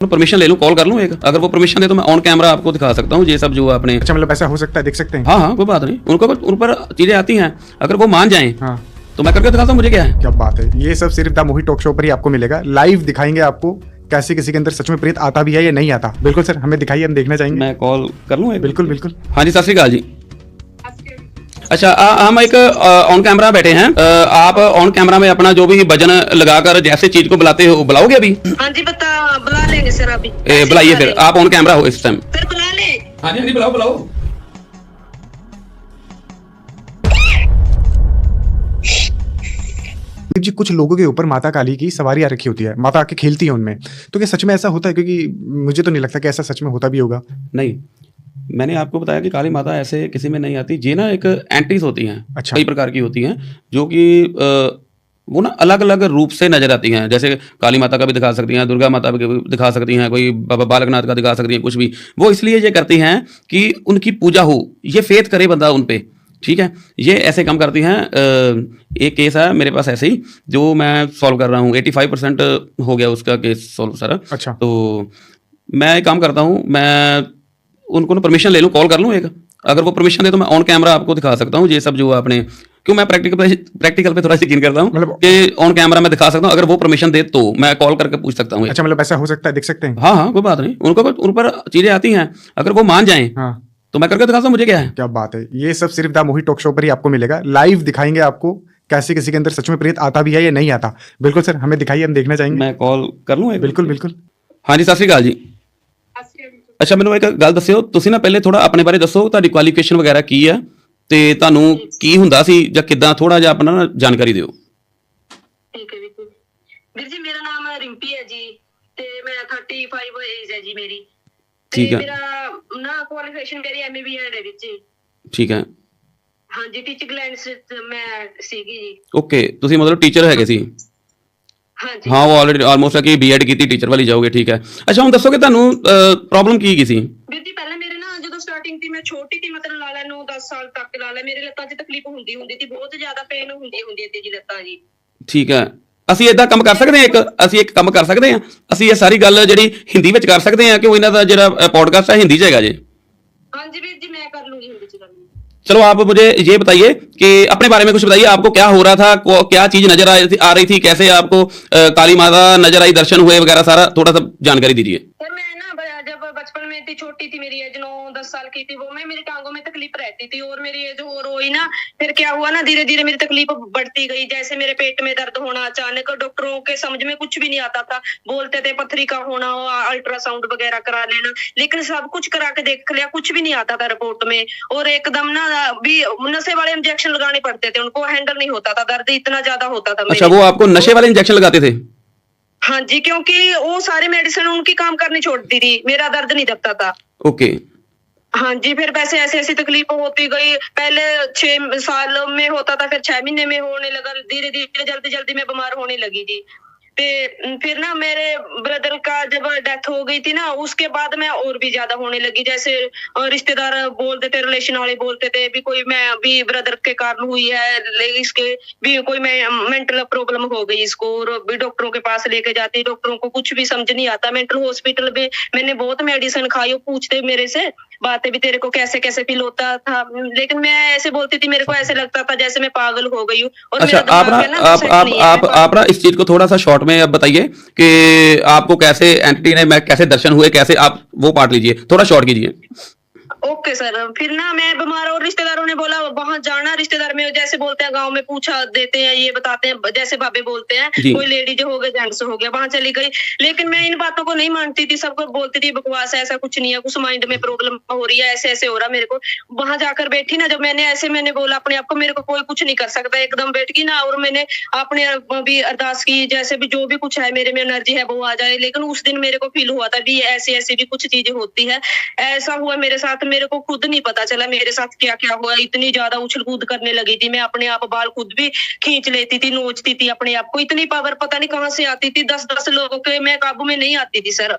Permission ले लूं, call कर लूं एक, अगर वो परमिशन दे तो मैं ऑन कैमरा आपको दिखा सकता हूँ ये सब जो आपने। अच्छा, मतलब ऐसा हो सकता है, देख सकते हैं? हाँ हाँ, कोई बात नहीं, उनको उन पर चीजें आती हैं, अगर वो मान जाएं हाँ, तो मैं करके दिखाता हूँ, मुझे क्या है। क्या बात है। ये सब सिर्फ द मोहित टॉक शो पर ही आपको मिलेगा। लाइव दिखाएंगे आपको कैसे किसी के अंदर सच में प्रेत आता भी है या नहीं आता। बिल्कुल सर, हमें दिखाइए, हम देखना चाहेंगे। मैं कॉल कर लूँ एक? बिल्कुल बिल्कुल। हाँ जी, सत श्री अकाल जी। अच्छा, हम एक ऑन कैमरा बैठे हैं, आप ऑन कैमरा में अपना जो भी वजन लगाकर जैसे चीज को बुलाते हो, बुलाओगे अभी? हाँ जी, बुला लेंगे सर अभी। बुलाइए फिर, आप ऑन कैमरा हो इस टाइम। सर बुला ले। हाँ जी हाँ जी, बुलाओ बुलाओ। जी, कुछ लोगों के ऊपर माता काली की सवारी आ रखी होती है, माता आके खेलती है उनमें, तो क्या सच में ऐसा होता है? क्योंकि मुझे तो नहीं लगता कि ऐसा सच में होता भी होगा। नहीं, मैंने आपको बताया कि काली माता ऐसे किसी में नहीं आती, ये ना एक एंटीज होती हैं। अच्छा। कई प्रकार की होती हैं जो कि वो ना अलग अलग रूप से नजर आती हैं। जैसे काली माता का भी दिखा सकती हैं, दुर्गा माता का भी दिखा सकती हैं, कोई बाबा बालकनाथ का दिखा सकती हैं, कुछ भी। वो इसलिए ये करती हैं कि उनकी पूजा हो, ये फेथ करे बंदा उन पे, ठीक है। ये ऐसे काम करती हैं। एक केस है मेरे पास ऐसे ही, जो मैं सॉल्व कर रहा हूँ। 85% हो गया उसका केस सॉल्व सारा। अच्छा। तो मैं एक काम करता हूँ, मैं उनको ना परमिशन ले लूँ, कॉल कर लूँ एक, अगर वो परमिशन दे तो मैं ऑन कैमरा आपको दिखा सकता हूँ ये सब जो आपने। क्यों, मैं प्रैक्टिकल पे थोड़ा यकीन करता हूँ मतलब- कि ऑन कैमरा मैं दिखा सकता हूँ, अगर वो परमिशन दे तो मैं कॉल करके पूछ सकता हूँ। अच्छा, मतलब ऐसा हो सकता है, देख सकते हैं? हाँ हाँ, कोई बात नहीं, उनको उन पर चीजें आती हैं, अगर वो मान जाएं हाँ, तो मैं करके दिखाता हूँ, मुझे क्या है। क्या बात है। ये सब सिर्फ द मोहित टॉक शो पर ही आपको मिलेगा। लाइव दिखाएंगे आपको कैसे किसी के अंदर सच में प्रेत आता भी है या नहीं आता। बिल्कुल सर, हमें दिखाइए, हम देखना चाहेंगे। मैं कॉल कर लूँ एक? बिल्कुल बिल्कुल। हाँ जी, सत श्री अकाल जी। ਅੱਛਾ, ਮੈਨੂੰ ਇੱਕ ਗੱਲ ਦੱਸਿਓ, ਤੁਸੀਂ ਨਾ ਪਹਿਲੇ ਥੋੜਾ ਆਪਣੇ ਬਾਰੇ ਦੱਸੋ, ਤੁਹਾਡੀ ਕੁਆਲੀਫਿਕੇਸ਼ਨ ਵਗੈਰਾ ਕੀ ਹੈ ਤੇ ਤੁਹਾਨੂੰ ਕੀ ਹੁੰਦਾ ਸੀ ਜਾਂ ਕਿੱਦਾਂ, ਥੋੜਾ ਜਿਹਾ ਆਪਣਾ ਨਾ ਜਾਣਕਾਰੀ ਦਿਓ। ਠੀਕ ਹੈ ਵੀਰ ਜੀ, ਮੇਰਾ ਨਾਮ ਰਿੰਪੀ ਹੈ ਜੀ ਤੇ ਮੈਂ 35 ਏਜ ਹੈ ਜੀ ਮੇਰੀ। ਠੀਕ ਹੈ। ਮੇਰਾ ਨਾ ਕੁਆਲੀਫਿਕੇਸ਼ਨ ਮੇਰੀ ਐਮਬੀਏ ਦੇ ਵਿੱਚ ਜੀ। ਠੀਕ ਹੈ, ਹਾਂਜੀ, ਟੀਚਿੰਗ ਲਾਈਨ ਚ ਮੈਂ ਸੀਗੀ ਜੀ। ਓਕੇ, ਤੁਸੀਂ ਮਤਲਬ ਟੀਚਰ ਹੈਗੇ ਸੀ? ਹਾਂਜੀ ਹਾਂ, ਉਹ ਆਲਰੇਡੀ ਆਲਮੋਸਟ ਹੈ ਕਿ ਬੀਐਡ ਕੀਤੀ, ਟੀਚਰ ਵਾਲੀ ਜਾਓਗੇ, ਠੀਕ ਹੈ। ਅੱਛਾ, ਹੁਣ ਦੱਸੋ ਕਿ ਤੁਹਾਨੂੰ ਪ੍ਰੋਬਲਮ ਕੀ ਸੀ? ਵੀਰ ਜੀ, ਪਹਿਲਾਂ ਮੇਰੇ ਨਾ ਜਦੋਂ ਸਟਾਰਟਿੰਗ ਸੀ, ਮੈਂ ਛੋਟੀ ਸੀ, ਮਤਲਬ ਲਾ ਲੈ 9-10 ਸਾਲ ਤੱਕ ਲਾ ਲੈ, ਮੇਰੇ ਲੱਤਾਂ 'ਚ ਤਕਲੀਫ ਹੁੰਦੀ ਸੀ, ਬਹੁਤ ਜ਼ਿਆਦਾ ਪੇਨ ਹੁੰਦੀ ਸੀ ਜੀ ਲੱਤਾਂ ਜੀ। ਠੀਕ ਹੈ, ਅਸੀਂ ਇਦਾਂ ਕੰਮ ਕਰ ਸਕਦੇ ਹਾਂ, ਅਸੀਂ ਇੱਕ ਕੰਮ ਕਰ ਸਕਦੇ ਹਾਂ, ਅਸੀਂ ਇਹ ਸਾਰੀ ਗੱਲ ਜਿਹੜੀ ਹਿੰਦੀ ਵਿੱਚ ਕਰ ਸਕਦੇ ਹਾਂ, ਕਿ ਉਹ ਇਹਨਾਂ ਦਾ ਜਿਹੜਾ ਪੋਡਕਾਸਟ ਹੈ ਹਿੰਦੀ 'ਚ ਹੈਗਾ ਜੇ। ਹਾਂਜੀ ਵੀਰ ਜੀ, मैं कर लूंगी हिंदी च कर लूंगी। चलो, आप मुझे ये बताइए कि अपने बारे में कुछ बताइए, आपको क्या हो रहा था, क्या चीज नजर आ रही थी, कैसे आपको काली माता नजर आई, दर्शन हुए वगैरह, सारा थोड़ा सा जानकारी दीजिए। सर मैं ना जब बचपन में थी, छोटी थी, मेरी एज 9-10 साल की थी, वो में मेरी टांगों में तकलीफ रहती थी, और मेरी एज और हुई ना, फिर क्या हुआ ना, धीरे धीरे मेरी तकलीफ बढ़ती गई। जैसे मेरे पेट में दर्द होना अचानक, डॉक्टरों के समझ में कुछ भी नहीं आता था, बोलते थे पथरी का होना, अल्ट्रासाउंड वगैरह करा लेना, लेकिन सब कुछ करा के देख लिया, कुछ भी नहीं आता था रिपोर्ट में। और एकदम ना भी नशे वाले इंजेक्शन लगाने पड़ते थे, उनको हैंडल नहीं होता था, दर्द इतना ज्यादा होता था। अच्छा, वो आपको नशे वाले इंजेक्शन लगाते थे? हाँ जी, क्योंकि वो सारे मेडिसिन उनकी काम करनी छोड़ती थी, मेरा दर्द नहीं दबता था। ओके। हाँ जी, फिर वैसे ऐसी ऐसी तकलीफ होती गई। पहले 6 साल में होता था, फिर 6 महीने में होने लगा, धीरे धीरे जल्दी जल्दी मैं बीमार होने लगी जी। फिर ना मेरे ब्रदर का जब डेथ हो गई थी ना, उसके बाद मैं और भी ज्यादा होने लगी। जैसे रिश्तेदार बोलते थे, रिलेशन वाले बोलते थे भी कोई मैं भी ब्रदर के कारण हुई है, इसके भी कोई मेंटल प्रॉब्लम हो गई इसको, और भी डॉक्टरों के पास लेके जाती, डॉक्टरों को कुछ भी समझ नहीं आता। मेंटल हॉस्पिटल में मैंने बहुत मेडिसिन खाई, वो पूछते मेरे से बातें भी, तेरे को कैसे कैसे फील होता था, लेकिन मैं ऐसे बोलती थी, मेरे को ऐसे लगता था जैसे मैं पागल हो गई हूँ। और अच्छा, मेरा दिमाग है ना, आप सेट नहीं है। आप ना इस चीज को थोड़ा सा शॉर्ट में अब बताइए कि आपको कैसे एंटिटी ने, मैं कैसे दर्शन हुए, कैसे आप वो पार्ट लीजिए, थोड़ा शॉर्ट कीजिए। ओके सर, फिर ना मैं बीमार, और रिश्तेदारों ने बोला वहां जाना, रिश्तेदार में जैसे बोलते हैं गांव में पूछा देते हैं, ये बताते हैं, जैसे बाबे बोलते हैं, कोई लेडीज हो गए, जेंट्स हो गया, वहां चली गई। लेकिन मैं इन बातों को नहीं मानती थी, सबको बोलती थी बकवास है, ऐसा कुछ नहीं है, कुछ माइंड में प्रॉब्लम हो रही है, ऐसे ऐसे हो रहा मेरे को। वहां जाकर बैठी ना, जब मैंने बोला अपने आप को, मेरे को कोई कुछ नहीं कर सकता, एकदम बैठ गई ना, और मैंने अपने भी अरदास की, जैसे भी जो भी कुछ है मेरे में एनर्जी है वो आ जाए। लेकिन उस दिन मेरे को फील हुआ था भी ऐसी ऐसी भी कुछ चीजें होती है। ऐसा हुआ मेरे साथ, मेरे को खुद नहीं पता चला मेरे साथ क्या क्या हुआ। इतनी ज्यादा उछल कूद करने लगी थी मैं, अपने आप बाल खुद भी खींच लेती थी, नोचती थी अपने आप को। इतनी पावर पता नहीं कहां से आती थी, 10-10 लोगों के मैं काबू में नहीं आती थी सर।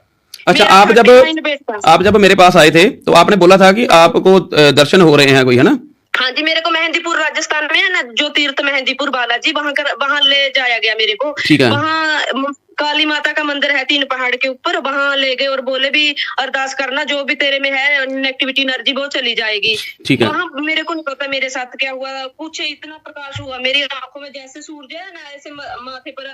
अच्छा, आप जब मेरे पास आए थे तो आपने बोला था कि आपको दर्शन हो रहे हैं कोई, है ना? हाँ जी, मेरे को मेहंदीपुर राजस्थान में है ना, जो तीर्थ मेहंदीपुर बालाजी, वहां ले जाया गया मेरे को। ठीक है। वहां काली माता का मंदिर है 3 पहाड़ के ऊपर, वहां ले गए और बोले भी अरदास करना, जो भी तेरे में है नेगेटिविटी एनर्जी वो चली जाएगी। ठीक है। वहां मेरे को नहीं पता मेरे साथ क्या हुआ, कुछ इतना प्रकाश हुआ मेरी आंखों में, जैसे सूरज है ना ऐसे माथे पर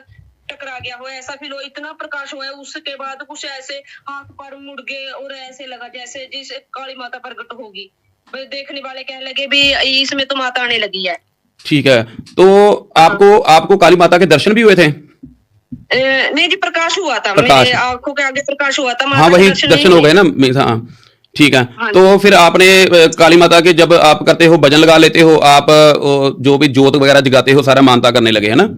टकरा गया हो ऐसा फील हो, इतना प्रकाश हुआ है। उसके बाद कुछ ऐसे हाथ पैर मुड़ गए और ऐसे लगा जैसे जिसे काली माता प्रकट होगी। देखने वाले कहने लगे भी इसमें तो माता आने लगी है। ठीक है, तो आपको काली माता के दर्शन भी हुए थे? नहीं जी, प्रकाश हुआ था, प्रकाश। मेरे आंखों के आगे प्रकाश हुआ था। हाँ, माता के वही दर्शन दर्शन नहीं हो गए ना। हाँ, ठीक है। हाँ तो फिर आपने काली माता के जब आप करते हो, भजन लगा लेते हो आप, जो भी जोत वगैरह जगाते हो, सारा मानता करने लगे, है ना?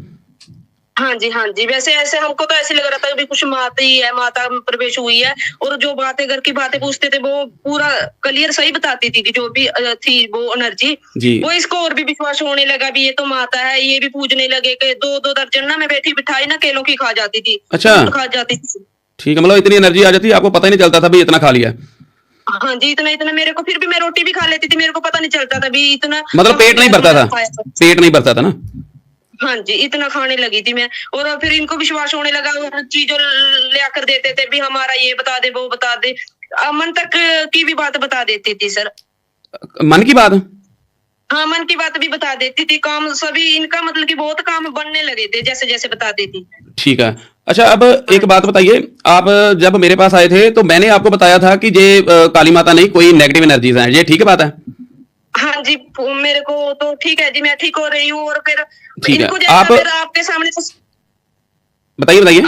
हाँ जी, हाँ जी। वैसे ऐसे हमको तो ऐसे लग रहा था कि कुछ माता ही है, माता प्रवेश हुई है। और जो बातें घर की बातें पूछते थे वो पूरा क्लियर सही बताती थी कि जो भी थी वो एनर्जी जी। वो, इसको और भी विश्वास होने लगा भी ये तो माता है। ये भी पूजने लगे कि 2-2 दर्जन ना मैं बैठी बिठाई ना केलों की खा जाती थी। अच्छा। खा जाती थी। ठीक है, मतलब इतनी एनर्जी आ जाती, आपको पता ही नहीं चलता था भी इतना खा लिया? हाँ जी, इतना इतना मेरे को, फिर भी मैं रोटी भी खा लेती थी, मेरे को पता नहीं चलता था भी इतना, मतलब पेट नहीं भरता था? पेट नहीं भरता था ना? हाँ जी, इतना खाने लगी थी मैं। और फिर इनको विश्वास होने लगा, चीजों ले आकर देते थे भी हमारा ये बता दे वो बता दे, मन तक की भी बात बता देती थी सर। मन की बात? हाँ, मन की बात भी बता देती थी। काम सभी इनका मतलब कि बहुत काम बनने लगे थे जैसे जैसे बता देती। ठीक है। अच्छा, अब एक बात बताइए, आप जब मेरे पास आए थे तो मैंने आपको बताया था कि ये काली माता नहीं, कोई नेगेटिव एनर्जीज हैं, ये ठीक है बात है? हाँ जी, मेरे को तो ठीक है जी, मैं ठीक हो रही हूँ। और फिर ठीक है। इनको जैसा फिर आपके सामने बताइए।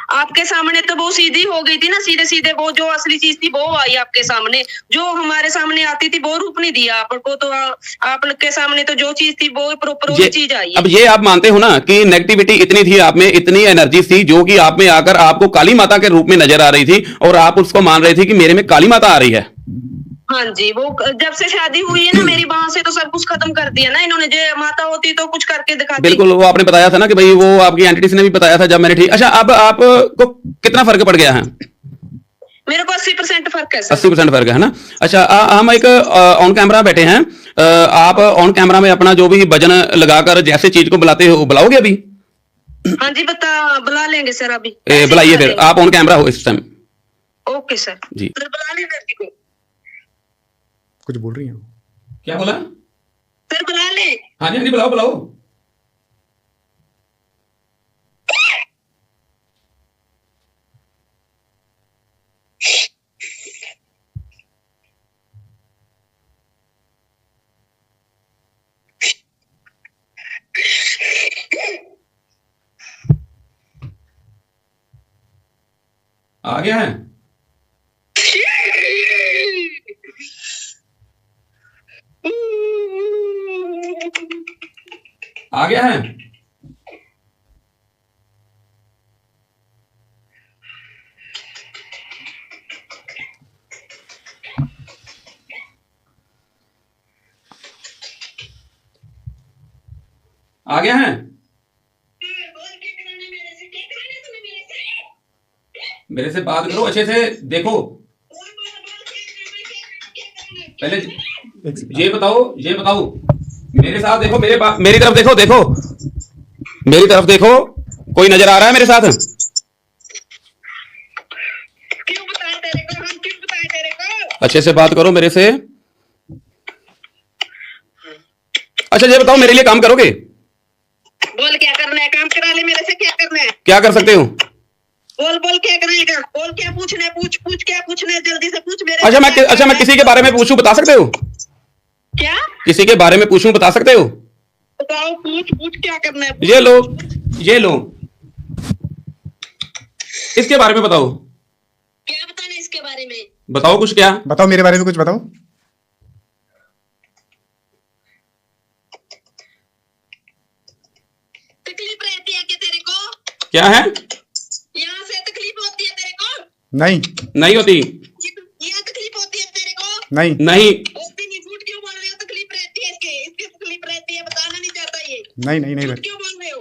आपके सामने तो वो सीधी हो गई थी ना, सीधे सीधे वो जो असली चीज थी वो आई आपके सामने। जो हमारे सामने आती थी वो रूप नहीं दिया आपको, तो आपके सामने तो जो चीज थी वो प्रॉपर वही चीज आई है। अब ये आप मानते हो ना कि नेगेटिविटी इतनी थी आप में, इतनी एनर्जी थी जो कि आप में आकर आपको काली माता के रूप में नजर आ रही थी, और आप उसको मान रहे थे कि मेरे में काली माता आ रही है? हाँ जी, वो जब से शादी हुई है ना मेरी, वहां से तो सब कुछ खत्म कर दिया ना इन्होंने। जो माता होती तो कुछ करके दिखाती। बिल्कुल, वो आपने बताया था ना कि भाई वो आपकी एंटिटीज ने भी बताया था जब मैंने। ठीक। अच्छा, अब आपको कितना फर्क पड़ गया है? मेरे को 80% फर्क है सर। 80% फर्क है ना? अच्छा, हम एक ऑन कैमरा बैठे हैं, आप ऑन कैमरा में अपना जो भी भजन लगाकर जैसे चीज को बुलाते हो, बुलाओगे अभी? हाँ जी, बुला लेंगे सर अभी। बुलाइए फिर, आप ऑन कैमरा हो इस टाइम। ओके सर जी। फिर बुला लेंगे अभी को। कुछ बोल रही हैं? क्या बोला? फिर बुला ले। हाँ जी, हाँ जी, बुलाओ बुलाओ। आ गया है? आ गया है? आ गया है? मेरे से बात करो, अच्छे से देखो। पहले ये बताओ मेरे साथ देखो, मेरी तरफ देखो, मेरी तरफ देखो, कोई नजर आ रहा है मेरे साथ? क्यों बताएं तेरे को, हम क्यों बताएं तेरे को? अच्छे से बात करो मेरे से। अच्छा, ये बताओ, मेरे लिए काम करोगे? बोल क्या करना है, काम करा ले मेरे से, क्या करना है? क्या कर सकते हो? बोल क्या कराएगा, बोल क्या पूछना है, पूछ क्या पूछना है, जल्दी से पूछ मेरे। अच्छा, मैं किसी के बारे में पूछूं, बता सकते हो? क्या? किसी के बारे में पूछूं, बता सकते हो? बताओ, पूछ क्या करना है? ये लो इसके बारे में बताओ। क्या बताना है इसके बारे में? बताओ कुछ। क्या बताओ, मेरे बारे में कुछ बताओ। तकलीफ रहती है क्या तेरे को? क्या है? यहाँ से तकलीफ होती है तेरे को? नहीं होती। यहाँ तकलीफ होती है तेरे को? नहीं होती नहीं। झूठ क्यों बोल रहे हो? तकलीफ रहती है इसके तकलीफ रहती है, बताना नहीं चाहता ये। नहीं झूठ क्यों बोल रहे हो?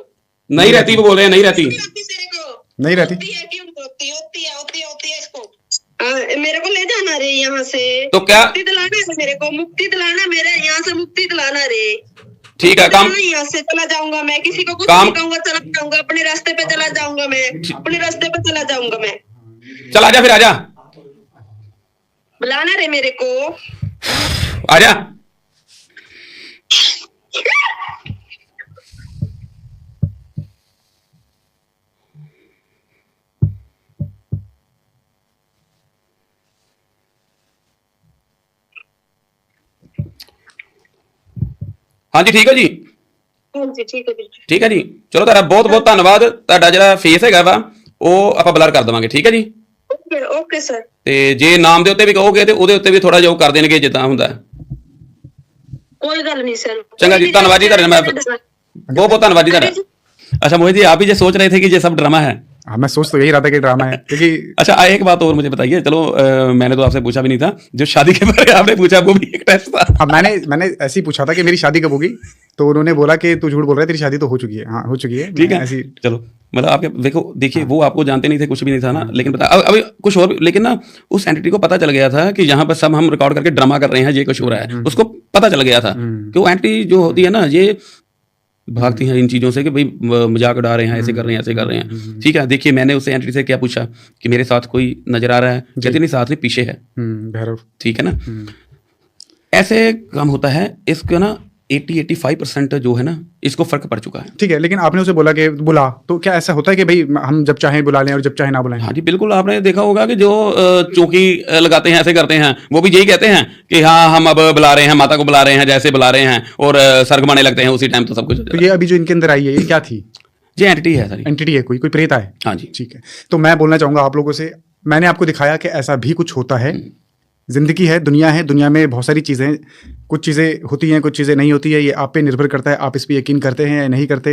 नहीं रहती, वो बोल रहे हैं नहीं रहती। तेरे को नहीं रहती। क्यों होती है इसको। मेरे को ले जाना रे यहाँ से। तो क्या? मुक्ति दिलाना है मेरे को, मुक्ति दिलाना, मेरे यहाँ से मुक्ति दिलाना रे। ठीक है, काम यहाँ से चला जाऊंगा मैं, किसी को कुछ काम- नहीं कहूंगा, चला जाऊंगा अपने रास्ते पे, चला जाऊंगा मैं, अपने रास्ते पे चला जाऊंगा मैं। चल आजा, फिर आजा, बुलाना रे मेरे को। आजा। हाँ जी, ठीक है जी, हाँ जी ठीक है जी। ਠੀਕ ਹੈ ਜੀ, ਚਲੋ ਤੁਹਾਡਾ ਬਹੁਤ ਬਹੁਤ ਧੰਨਵਾਦ। ਤੁਹਾਡਾ ਜਿਹੜਾ ਫੇਸ ਹੈਗਾ ਵਾ ਉਹ ਆਪਾਂ ਬਲਰ ਕਰ ਦੇਵਾਂਗੇ, ਠੀਕ ਹੈ ਜੀ। Okay okay sir. ਤੇ ਜੇ ਨਾਮ ਦੇ ਉੱਤੇ ਵੀ ਕਹੋਗੇ ਤੇ ਉਹਦੇ ਉੱਤੇ ਵੀ ਥੋੜਾ ਜਿਹਾ ਉਹ ਕਰ ਦੇਣਗੇ ਜਿੱਦਾਂ ਹੁੰਦਾ ਹੈ। कोई गल नहीं सर। चंगा जी, धन्यवाद जी, ਤੁਹਾਡਾ मैं बहुत बहुत धन्यवाद जी ਤੁਹਾਡਾ। अच्छा मोहित जी, आप ही ये सोच रहे थे कि ये सब ड्रामा है? हाँ, मैं सोच तो यही रहा था कि ड्रामा है, क्योंकि अच्छा, एक बात और मुझे बताइए, चलो मैंने तो आपसे पूछा भी नहीं था, जो शादी के बारे में आपने पूछा वो भी एक टेस्ट था। हाँ, मैंने ऐसे ही पूछा था कि मेरी शादी कब होगी, तो उन्होंने बोला कि तू झूठ बोल रहा है, तेरी शादी तो हो चुकी है। हाँ, हो चुकी है। ठीक है, ऐसी चलो, मतलब आपके देखिए वो आपको जानते नहीं थे, कुछ भी नहीं था ना, लेकिन पता अभी कुछ और, लेकिन ना उस एंटिटी को पता चल गया था कि यहाँ पर सब हम रिकॉर्ड करके ड्रामा कर रहे हैं, ये कुछ हो रहा है, उसको पता चल गया था कि वो एंटिटी जो होती है ना, ये भागती हैं इन चीज़ों से कि भाई मजाक उड़ा रहे हैं, ऐसे कर रहे हैं, ऐसे कर रहे हैं। ठीक है, देखिए मैंने उससे एंटिटी से क्या पूछा कि मेरे साथ कोई नजर आ रहा है, कहती नहीं, साथ में पीछे है। भैरव। ठीक है ना, ऐसे काम होता है। इसका ना 80-85% जो है ना, इसको फर्क पड़ चुका है। ठीक है, लेकिन आपने उसे बोला कि बुला, तो क्या ऐसा होता है कि भाई हम जब चाहें बुला लें और जब चाहे ना बुलाएं? हाँ जी, बिल्कुल, आपने देखा होगा कि जो चौकी लगाते हैं, ऐसे करते हैं, वो भी यही कहते हैं कि हाँ हम अब बुला रहे हैं, माता को बुला रहे हैं, जैसे बुला रहे हैं, और सर घुमाने लगते हैं उसी टाइम, तो सब कुछ। तो ये अभी जो इनके अंदर आई है, ये क्या थी? ये एंटिटी है सर, एंटिटी है, कोई प्रेत है? हाँ जी। ठीक है, तो मैं बोलना चाहूंगा आप लोगों से, मैंने आपको दिखाया कि ऐसा भी कुछ होता है। जिंदगी है, दुनिया में बहुत सारी चीज़ें, कुछ चीज़ें होती हैं, कुछ चीज़ें नहीं होती है। ये आप पे निर्भर करता है, आप इस पे यकीन करते हैं या नहीं करते।